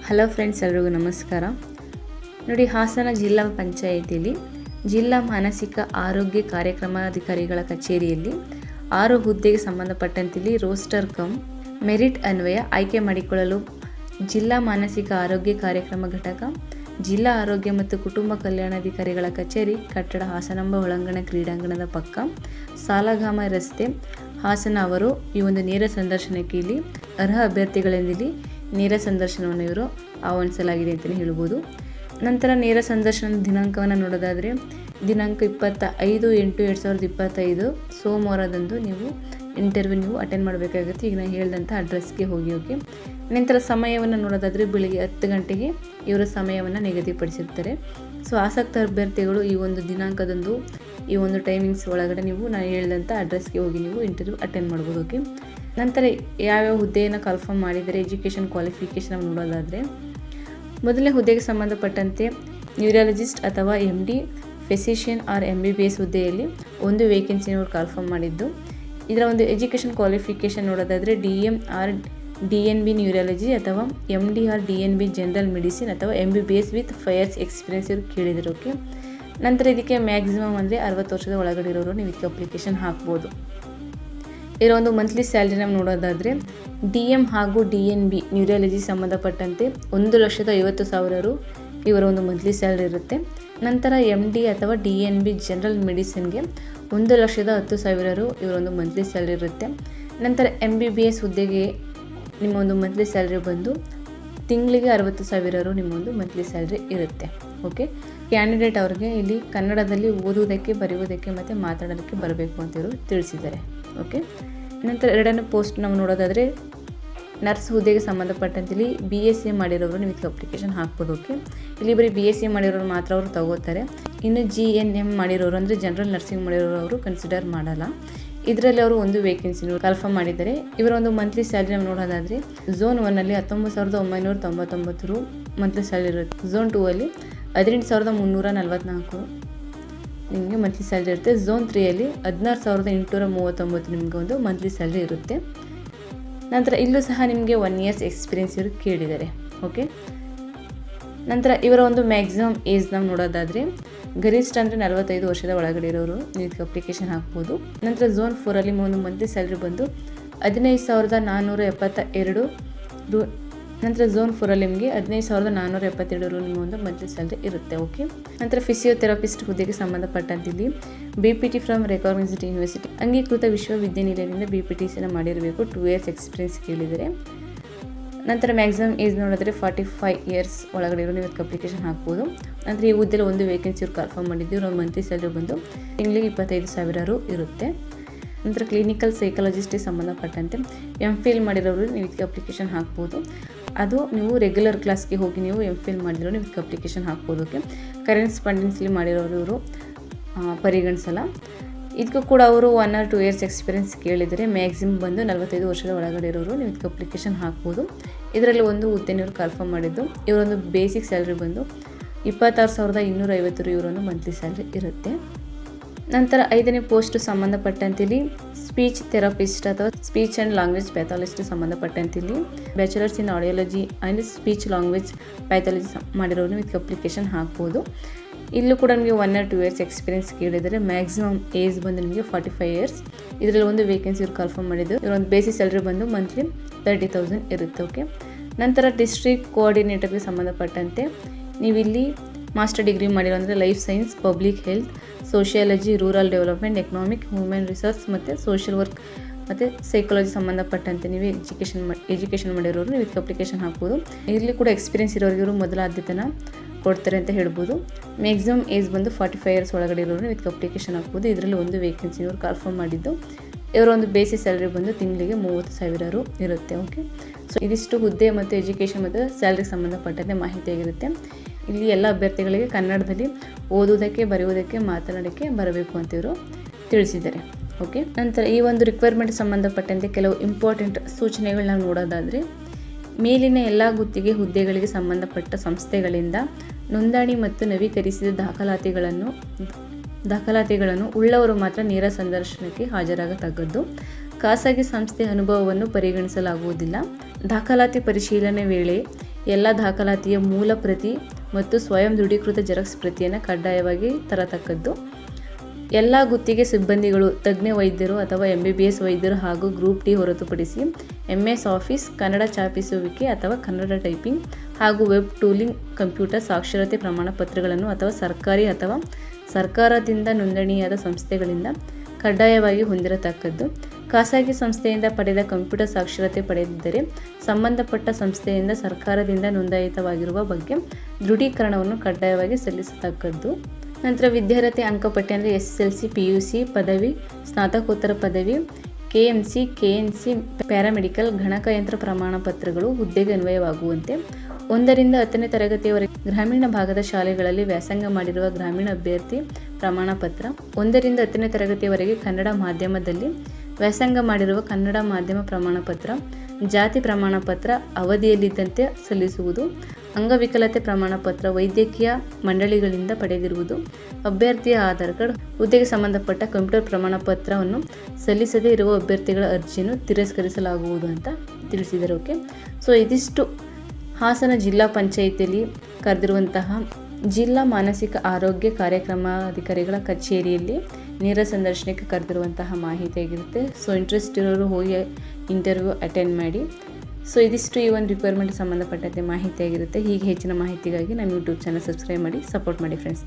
Hello friends, ಎಲ್ರಿಗೂ ನಮಸ್ಕಾರ. ನೋಡಿ, ಹಾಸನ ಜಿಲ್ಲಾ ಪಂಚಾಯಿತಿಯಲ್ಲಿ ಜಿಲ್ಲಾ ಮಾನಸಿಕ ಆರೋಗ್ಯ ಕಾರ್ಯಕ್ರಮಾಧಿಕಾರಿಗಳ ಕಚೇರಿಯಲ್ಲಿ 6 ಹುದ್ದೆಗೆ ಸಂಬಂಧಪಟ್ಟಂತೆ ರೋಸ್ಟರ್ ಕಮ್ ಮೆರಿಟ್ ಅನ್ವಯ ಆಯ್ಕೆ ಮಾಡಿಕೊಳ್ಳಲು ಜಿಲ್ಲಾ ಮಾನಸಿಕ ಆರೋಗ್ಯ ಕಾರ್ಯಕ್ರಮ ಘಟಕ, ಜಿಲ್ಲಾ ಆರೋಗ್ಯ ಮತ್ತು ಕುಟುಂಬ ಕಲ್ಯಾಣಾಧಿಕಾರಿಗಳ ಕಚೇರಿ, ಕಟ್ಟಡ, ಹಾಸನಾಂಬ ಒಳಾಂಗಣ ಕ್ರೀಡಾಂಗಣದ ಪಕ್ಕ, ಸಾಲಗಾಮ ರಸ್ತೆ, ಹಾಸನ ಅವರು ಈ ಒಂದು ನೇರ ಸಂದರ್ಶನಕ್ಕೆ ಇಲ್ಲಿ ಅರ್ಹ ಅಭ್ಯರ್ಥಿಗಳಿಂದ ನೇರ ಸಂದರ್ಶನವನ್ನು ಇವರು ಆಹ್ವಾನಿಸಲಾಗಿದೆ ಅಂತಲೇ ಹೇಳ್ಬೋದು. ನಂತರ ನೇರ ಸಂದರ್ಶನದ ದಿನಾಂಕವನ್ನು ನೋಡೋದಾದರೆ ದಿನಾಂಕ 25/8/2025 ಸೋಮವಾರದಂದು ನೀವು ಇಂಟರ್ವ್ಯೂ ಅಟೆಂಡ್ ಮಾಡಬೇಕಾಗುತ್ತೆ. ಈಗ ನಾನು ಹೇಳಿದಂಥ ಅಡ್ರೆಸ್ಗೆ ಹೋಗಿ ನಂತರ ಸಮಯವನ್ನು ನೋಡೋದಾದರೆ ಬೆಳಿಗ್ಗೆ 10 ಗಂಟೆಗೆ ಇವರ ಸಮಯವನ್ನು ನಿಗದಿಪಡಿಸಿರ್ತಾರೆ. ಸೊ ಆಸಕ್ತ ಅಭ್ಯರ್ಥಿಗಳು ಈ ಒಂದು ದಿನಾಂಕದಂದು ಈ ಒಂದು ಟೈಮಿಂಗ್ಸ್ ಒಳಗಡೆ ನಾನು ಹೇಳಿದಂಥ ಅಡ್ರೆಸ್ಗೆ ಹೋಗಿ ನೀವು ಇಂಟರ್ವ್ಯೂ ಅಟೆಂಡ್ ಮಾಡ್ಬೋದು. ಓಕೆ, ನಂತರ ಯಾವ್ಯಾವ ಹುದ್ದೆಯನ್ನು ಕನ್ಫರ್ಮ್ ಮಾಡಿದರೆ ಎಜುಕೇಷನ್ ಕ್ವಾಲಿಫಿಕೇಷನ್ ನೋಡೋದಾದರೆ ಮೊದಲನೇ ಹುದ್ದೆಗೆ ಸಂಬಂಧಪಟ್ಟಂತೆ ನ್ಯೂರಾಲಜಿಸ್ಟ್ ಅಥವಾ MD, ಫಿಸಿಷಿಯನ್ ಆರ್ MBBS ಹುದ್ದೆಯಲ್ಲಿ ಒಂದು ವೇಕೆನ್ಸಿನವರು ಕನ್ಫರ್ಮ್ ಮಾಡಿದ್ದು. ಇದರ ಒಂದು ಎಜುಕೇಷನ್ ಕ್ವಾಲಿಫಿಕೇಷನ್ ನೋಡೋದಾದರೆ DM ಆರ್ DNB ನ್ಯೂರಾಲಜಿ ಅಥವಾ MD or DNB general medicine ಅಥವಾ MBBS ವಿತ್ 5 years ಎಕ್ಸ್ಪೀರಿಯನ್ಸ್ ಇವರು ಕೇಳಿದರು. ಓಕೆ, ನಂತರ ಇದಕ್ಕೆ ಮ್ಯಾಕ್ಸಿಮಮ್ ಅಂದರೆ 60 ವರ್ಷದ ಒಳಗಡೆ ಇರೋರು ನೀವು ಇದಕ್ಕೆ ಅಪ್ಲಿಕೇಶನ್ ಹಾಕ್ಬೋದು. ಇದರ ಒಂದು ಮಂತ್ಲಿ ಸ್ಯಾಲ್ರಿ ನಾವು ನೋಡೋದಾದರೆ DM ಹಾಗೂ DNB ನ್ಯೂರಾಲಜಿ ಸಂಬಂಧಪಟ್ಟಂತೆ 1,50,000 ಇವರ ಒಂದು ಮಂತ್ಲಿ ಸ್ಯಾಲ್ರಿ ಇರುತ್ತೆ. ನಂತರ MD ಅಥವಾ DNB ಜನರಲ್ ಮೆಡಿಸಿನ್ಗೆ 1,10,000 ಇವರ ಒಂದು ಮಂತ್ಲಿ ಸ್ಯಾಲ್ರಿ ಇರುತ್ತೆ. ನಂತರ MBBS ಹುದ್ದೆಗೆ ನಿಮ್ಮ ಒಂದು ಮಂತ್ಲಿ ಸ್ಯಾಲ್ರಿ ಬಂದು ತಿಂಗಳಿಗೆ 60,000 ನಿಮ್ಮ ಒಂದು ಮಂತ್ಲಿ ಸ್ಯಾಲ್ರಿ ಇರುತ್ತೆ. ಓಕೆ, ಕ್ಯಾಂಡಿಡೇಟ್ ಅವ್ರಿಗೆ ಇಲ್ಲಿ ಕನ್ನಡದಲ್ಲಿ ಓದುವುದಕ್ಕೆ, ಬರೆಯುವುದಕ್ಕೆ ಮತ್ತು ಮಾತಾಡೋದಕ್ಕೆ ಬರಬೇಕು ಅಂತ ಇವರು ತಿಳಿಸಿದ್ದಾರೆ. ಓಕೆ, ನಂತರ ಎರಡನೇ ಪೋಸ್ಟ್ ನಾವು ನೋಡೋದಾದರೆ ನರ್ಸ್ ಹುದ್ದೆಗೆ ಸಂಬಂಧಪಟ್ಟಂತೆ BSc ಮಾಡಿರೋರು ನೀವು ಇದಕ್ಕೆ ಅಪ್ಲಿಕೇಶನ್ ಹಾಕ್ಬೋದು. ಓಕೆ, ಇಲ್ಲಿ ಬರೀ BSc ಮಾಡಿರೋರು ಮಾತ್ರ ಅವರು ತಗೋತಾರೆ. ಇನ್ನು GNM ಮಾಡಿರೋರು ಅಂದರೆ ಜನರಲ್ ನರ್ಸಿಂಗ್ ಮಾಡಿರೋರು ಅವರು ಕನ್ಸಿಡರ್ ಮಾಡಲ್ಲ. ಇದರಲ್ಲಿ ಅವರು ಒಂದು ವೇಕೆನ್ಸಿ ಕನ್ಫರ್ಮ್ ಮಾಡಿದ್ದಾರೆ. ಇವರ ಒಂದು ಮಂತ್ಲಿ ಸ್ಯಾಲ್ರಿ ನಾವು ನೋಡೋದಾದರೆ ಝೋನ್ 1ಅಲ್ಲಿ 19,999 ಮಂತ್ಲಿ ಸ್ಯಾಲ್ರಿ ಇರುತ್ತೆ. ಝೋನ್ 2ಅಲ್ಲಿ 18,344 ನಿಮಗೆ ಮಂತ್ಲಿ ಸ್ಯಾಲ್ರಿ ಇರುತ್ತೆ. ಝೋನ್ 3ಅಲ್ಲಿ 16,839 ನಿಮಗೆ ಒಂದು ಮಂತ್ಲಿ ಸ್ಯಾಲ್ರಿ ಇರುತ್ತೆ. ನಂತರ ಇಲ್ಲೂ ಸಹ ನಿಮಗೆ 1 years ಎಕ್ಸ್ಪೀರಿಯನ್ಸ್ ಇವರು ಕೇಳಿದ್ದಾರೆ. ಓಕೆ, ನಂತರ ಇವರ ಒಂದು ಮ್ಯಾಕ್ಸಿಮಮ್ ಏಜ್ ನಾವು ನೋಡೋದಾದರೆ ಗರಿಷ್ಠ ಅಂದರೆ 45 ವರ್ಷದ ಒಳಗಡೆ ಇರೋರು ನೀವು ಇದಕ್ಕೆ ಅಪ್ಲಿಕೇಶನ್ ಹಾಕ್ಬೋದು. ನಂತರ ಝೋನ್ 4ಅಲ್ಲಿ ಒಂದು ಮಂತ್ಲಿ ಸ್ಯಾಲ್ರಿ ಬಂದು 15,472 ರು. ನಂತರ ಝೋನ್ 4ಅಲ್ಲಿ ನಿಮಗೆ 15,472 ನಿಮ್ಮ ಒಂದು ಮಂತ್ಲಿ ಸ್ಯಾಲ್ರಿ ಇರುತ್ತೆ. ಓಕೆ, ನಂತರ ಫಿಸಿಯೋಥೆರಪಿಸ್ಟ್ ಹುದ್ದೆಗೆ ಸಂಬಂಧಪಟ್ಟಂತೆ ಇಲ್ಲಿ BPT ಫ್ರಮ್ ರೆಕಾಗ್ನೈಸ್ಡ್ ಯೂನಿವರ್ಸಿಟಿ ಅಂಗೀಕೃತ ವಿಶ್ವವಿದ್ಯಾನಿಲಯದಿಂದ BPTCನ ಮಾಡಿರಬೇಕು. 2 years ಎಕ್ಸ್ಪೀರಿಯನ್ಸ್ ಕೇಳಿದರೆ. ನಂತರ ಮ್ಯಾಕ್ಸಿಮಮ್ ಏಜ್ ನೋಡಿದ್ರೆ 45 years ಒಳಗಡೆ ಇರೋ ನೀವು ಇದಕ್ಕೆ ಅಪ್ಲಿಕೇಶನ್ ಹಾಕ್ಬೋದು. ನಂತರ ಈ ಹುದ್ದೆಯಲ್ಲಿ ಒಂದು ವೇಕೆನ್ಸಿ ಇವ್ರು ಕನ್ಫರ್ಮ್ ಮಾಡಿದ್ದು. ಇವ್ರ ಮಂತ್ಲಿ ಸ್ಯಾಲ್ರಿ ಬಂದು ತಿಂಗಳಿಗೆ 25,000 ಇರುತ್ತೆ. ನಂತರ ಕ್ಲಿನಿಕಲ್ ಸೈಕಾಲಜಿಸ್ಟಿಗೆ ಸಂಬಂಧಪಟ್ಟಂತೆ MPhil ಮಾಡಿರೋರು ನೀವು ಇದಕ್ಕೆ ಅಪ್ಲಿಕೇಶನ್ ಹಾಕ್ಬೋದು. ಅದು ನೀವು ರೆಗ್ಯುಲರ್ ಕ್ಲಾಸ್ಗೆ ಹೋಗಿ ನೀವು MPhil ಮಾಡಿರೋ ನೀವು ಇದಕ್ಕೆ ಅಪ್ಲಿಕೇಶನ್ ಹಾಕ್ಬೋದು. ಓಕೆ, ಕರೆಸ್ಪಾಂಡೆನ್ಸ್ಲಿ ಮಾಡಿರೋರು ಇವರು ಪರಿಗಣಿಸಲ್ಲ. ಇದಕ್ಕೂ ಕೂಡ ಅವರು 1 or 2 years ಎಕ್ಸ್ಪೀರಿಯನ್ಸ್ ಕೇಳಿದರೆ ಮ್ಯಾಕ್ಸಿಮಮ್ ಬಂದು 45 ವರ್ಷದ ಒಳಗಡೆ ಇರೋರು ನೀವು ಇದಕ್ಕೆ ಅಪ್ಲಿಕೇಶನ್ ಹಾಕ್ಬೋದು. ಇದರಲ್ಲಿ ಒಂದು ಹುದ್ದೆ ನೀವು ಕನ್ಫರ್ಮ್ ಮಾಡಿದ್ದು. ಇವರೊಂದು ಬೇಸಿಕ್ ಸ್ಯಾಲ್ರಿ ಬಂದು 26,250 ಇವರೊಂದು ಮಂತ್ಲಿ ಸ್ಯಾಲ್ರಿ ಇರುತ್ತೆ. ನಂತರ 5ನೇ ಪೋಸ್ಟ್ ಸಂಬಂಧಪಟ್ಟಂತೆ ಸ್ಪೀಚ್ ಥೆರಪಿಸ್ಟ್ ಅಥವಾ ಸ್ಪೀಚ್ ಆ್ಯಂಡ್ ಲ್ಯಾಂಗ್ವೇಜ್ ಪ್ಯಾಥಾಲಜಿಸ್ಟ್ ಸಂಬಂಧಪಟ್ಟಂತೆ bachelors in audiology and speech language pathology ಮಾಡಿರೋರು ನೀವು ಇದಕ್ಕೆ ಅಪ್ಲಿಕೇಶನ್ ಹಾಕ್ಬೋದು. ಇಲ್ಲೂ ಕೂಡ ನಿಮಗೆ 1 or 2 years ಎಕ್ಸ್ಪೀರಿಯನ್ಸ್ ಕೇಳಿದರೆ ಮ್ಯಾಕ್ಸಿಮಮ್ ಏಜ್ ಬಂದು ನಿಮಗೆ 45 years. ಇದರಲ್ಲಿ ಒಂದು ವೇಕೆನ್ಸಿ ಇವ್ರು ಕನ್ಫರ್ಮ್ ಮಾಡಿದ್ದು. ಇವರೊಂದು ಬೇಸಿಕ್ ಸ್ಯಾಲ್ರಿ ಬಂದು ಮಂತ್ಲಿ 30,000 ಇರುತ್ತೆ. ಓಕೆ, ನಂತರ ಡಿಸ್ಟ್ರಿಕ್ಟ್ ಕೋಆರ್ಡಿನೇಟರ್ಗೆ ಸಂಬಂಧಪಟ್ಟಂತೆ ನೀವಿಲ್ಲಿ ಮಾಸ್ಟರ್ ಡಿಗ್ರಿ ಮಾಡಿರೋ ಅಂದರೆ life science, public health, sociology, rural development, economic, human resource ಮತ್ತು ಸೋಷಿಯಲ್ ವರ್ಕ್ ಮತ್ತು ಸೈಕಾಲಜಿ ಸಂಬಂಧಪಟ್ಟಂತೆ ನೀವು ಎಜುಕೇಷನ್ ಮಾಡಿರೋರು ನೀವು ಇದಕ್ಕೆ ಅಪ್ಲಿಕೇಶನ್ ಹಾಕ್ಬೋದು. ಇಲ್ಲಿ ಕೂಡ ಎಕ್ಸ್ಪೀರಿಯನ್ಸ್ ಇರೋರಿಗೆ ಇವರು ಮೊದಲ ಆದ್ಯತೆನ ಕೊಡ್ತಾರೆ ಅಂತ ಹೇಳ್ಬೋದು. ಮ್ಯಾಕ್ಸಿಮಮ್ ಏಜ್ ಬಂದು 45 years ಒಳಗಡೆ ಇರೋರು ನೀವು ಇದಕ್ಕೆ ಅಪ್ಲಿಕೇಶನ್ ಹಾಕ್ಬೋದು. ಇದರಲ್ಲಿ ಒಂದು ವೇಕೆನ್ಸಿ ಇವರು ಕನ್ಫರ್ಮ್ ಮಾಡಿದ್ದು. ಇವರ ಒಂದು ಬೇಸಿಕ್ ಸ್ಯಾಲ್ರಿ ಬಂದು ತಿಂಗಳಿಗೆ 30,000 ಇರುತ್ತೆ. ಓಕೆ, ಸೊ ಇದಿಷ್ಟು ಹುದ್ದೆ ಮತ್ತು ಎಜುಕೇಷನ್ ಮತ್ತು ಸ್ಯಾಲ್ರಿಗೆ ಸಂಬಂಧಪಟ್ಟಂತೆ ಮಾಹಿತಿಯಾಗಿರುತ್ತೆ. ಇಲ್ಲಿ ಎಲ್ಲ ಅಭ್ಯರ್ಥಿಗಳಿಗೆ ಕನ್ನಡದಲ್ಲಿ ಓದುವುದಕ್ಕೆ, ಬರೆಯುವುದಕ್ಕೆ, ಮಾತನಾಡೋಕ್ಕೆ ಬರಬೇಕು ಅಂತ ಇವರು ತಿಳಿಸಿದ್ದಾರೆ. ಓಕೆ, ನಂತರ ಈ ಒಂದು ರಿಕ್ವೈರ್ಮೆಂಟ್ ಸಂಬಂಧಪಟ್ಟಂತೆ ಕೆಲವು ಇಂಪಾರ್ಟೆಂಟ್ ಸೂಚನೆಗಳನ್ನ ನೋಡೋದಾದರೆ ಮೇಲಿನ ಎಲ್ಲ ಗುತ್ತಿಗೆ ಹುದ್ದೆಗಳಿಗೆ ಸಂಬಂಧಪಟ್ಟ ಸಂಸ್ಥೆಗಳಿಂದ ನೋಂದಣಿ ಮತ್ತು ನವೀಕರಿಸಿದ ದಾಖಲಾತಿಗಳನ್ನು ಉಳ್ಳವರು ಮಾತ್ರ ನೇರ ಸಂದರ್ಶನಕ್ಕೆ ಹಾಜರಾಗತಕ್ಕದ್ದು. ಖಾಸಗಿ ಸಂಸ್ಥೆ ಅನುಭವವನ್ನು ಪರಿಗಣಿಸಲಾಗುವುದಿಲ್ಲ. ದಾಖಲಾತಿ ಪರಿಶೀಲನೆ ವೇಳೆ ಎಲ್ಲ ದಾಖಲಾತಿಯ ಮೂಲ ಪ್ರತಿ ಮತ್ತು ಸ್ವಯಂ ದೃಢೀಕೃತ ಜೆರಾಕ್ಸ್ ಪ್ರತಿಯನ್ನು ಕಡ್ಡಾಯವಾಗಿ ತರತಕ್ಕದ್ದು. ಎಲ್ಲ ಗುತ್ತಿಗೆ ಸಿಬ್ಬಂದಿಗಳು ತಜ್ಞ ವೈದ್ಯರು ಅಥವಾ MBBS ವೈದ್ಯರು ಹಾಗೂ ಗ್ರೂಪ್ ಡಿ ಹೊರತುಪಡಿಸಿ MS ಆಫೀಸ್, ಕನ್ನಡ ಛಾಪಿಸುವಿಕೆ ಅಥವಾ ಕನ್ನಡ ಟೈಪಿಂಗ್ ಹಾಗೂ ವೆಬ್ ಟೂಲಿಂಗ್, ಕಂಪ್ಯೂಟರ್ ಸಾಕ್ಷರತೆ ಪ್ರಮಾಣ ಪತ್ರಗಳನ್ನು ಅಥವಾ ಸರ್ಕಾರಿ ಅಥವಾ ಸರ್ಕಾರದಿಂದ ನೋಂದಣಿಯಾದ ಸಂಸ್ಥೆಗಳಿಂದ ಕಡ್ಡಾಯವಾಗಿ ಹೊಂದಿರತಕ್ಕದ್ದು. ಖಾಸಗಿ ಸಂಸ್ಥೆಯಿಂದ ಪಡೆದ ಕಂಪ್ಯೂಟರ್ ಸಾಕ್ಷರತೆ ಪಡೆದಿದ್ದರೆ ಸಂಬಂಧಪಟ್ಟ ಸಂಸ್ಥೆಯಿಂದ ಸರ್ಕಾರದಿಂದ ನೋಂದಾಯಿತವಾಗಿರುವ ಬಗ್ಗೆ ದೃಢೀಕರಣವನ್ನು ಕಡ್ಡಾಯವಾಗಿ ಸಲ್ಲಿಸತಕ್ಕದ್ದು. ನಂತರ ವಿದ್ಯಾರ್ಹತೆ ಅಂಕಪಟ್ಟಿ ಅಂದರೆ SSLC, PUC, ಪದವಿ, ಸ್ನಾತಕೋತ್ತರ ಪದವಿ, KMC, KNC, ಪ್ಯಾರಾಮೆಡಿಕಲ್, ಗಣಕಯಂತ್ರ ಪ್ರಮಾಣ ಪತ್ರಗಳು ಹುದ್ದೆಗೆ ಅನ್ವಯವಾಗುವಂತೆ 1ರಿಂದ 10ನೇ ತರಗತಿಯವರೆಗೆ ಗ್ರಾಮೀಣ ಭಾಗದ ಶಾಲೆಗಳಲ್ಲಿ ವ್ಯಾಸಂಗ ಮಾಡಿರುವ ಗ್ರಾಮೀಣ ಅಭ್ಯರ್ಥಿ ಪ್ರಮಾಣ ಪತ್ರ, 1ರಿಂದ 10ನೇ ತರಗತಿಯವರೆಗೆ ಕನ್ನಡ ಮಾಧ್ಯಮದಲ್ಲಿ ವ್ಯಾಸಂಗ ಮಾಡಿರುವ ಕನ್ನಡ ಮಾಧ್ಯಮ ಪ್ರಮಾಣ ಪತ್ರ, ಜಾತಿ ಪ್ರಮಾಣ ಪತ್ರ ಅವಧಿಯಲ್ಲಿದ್ದಂತೆ ಸಲ್ಲಿಸುವುದು, ಅಂಗವಿಕಲತೆ ಪ್ರಮಾಣ ಪತ್ರ ವೈದ್ಯಕೀಯ ಮಂಡಳಿಗಳಿಂದ ಪಡೆದಿರುವುದು, ಅಭ್ಯರ್ಥಿಯ ಆಧಾರ್ ಕಾರ್ಡ್, ಹುದ್ದೆಗೆ ಸಂಬಂಧಪಟ್ಟ ಕಂಪ್ಯೂಟರ್ ಪ್ರಮಾಣ ಪತ್ರವನ್ನು ಸಲ್ಲಿಸದೇ ಇರುವ ಅಭ್ಯರ್ಥಿಗಳ ಅರ್ಜಿಯನ್ನು ತಿರಸ್ಕರಿಸಲಾಗುವುದು ಅಂತ ತಿಳಿಸಿದರು. ಓಕೆ, ಸೊ ಇದಿಷ್ಟು ಹಾಸನ ಜಿಲ್ಲಾ ಪಂಚಾಯಿತಿಯಲ್ಲಿ ಕರೆದಿರುವಂತಹ ಜಿಲ್ಲಾ ಮಾನಸಿಕ ಆರೋಗ್ಯ ಕಾರ್ಯಕ್ರಮಾಧಿಕಾರಿಗಳ ಕಚೇರಿಯಲ್ಲಿ ನೇರ ಸಂದರ್ಶನಕ್ಕೆ ಕರೆದಿರುವಂತಹ ಮಾಹಿತಿಯಾಗಿರುತ್ತೆ. ಸೊ ಇಂಟ್ರೆಸ್ಟ್ ಇರೋರು ಹೋಗಿ ಇಂಟರ್ವ್ಯೂ ಅಟೆಂಡ್ ಮಾಡಿ. ಸೊ ಇದಿಷ್ಟು ಈ ಒಂದು ರಿಕ್ವೈರ್ಮೆಂಟ್ ಸಂಬಂಧಪಟ್ಟಂತೆ ಮಾಹಿತಿಯಾಗಿರುತ್ತೆ. ಹೀಗೆ ಹೆಚ್ಚಿನ ಮಾಹಿತಿಗಾಗಿ ನಮ್ಮ ಯೂಟ್ಯೂಬ್ ಚಾನಲ್ ಸಬ್ಸ್ಕ್ರೈಬ್ ಮಾಡಿ, ಸಪೋರ್ಟ್ ಮಾಡಿ ಫ್ರೆಂಡ್ಸ್.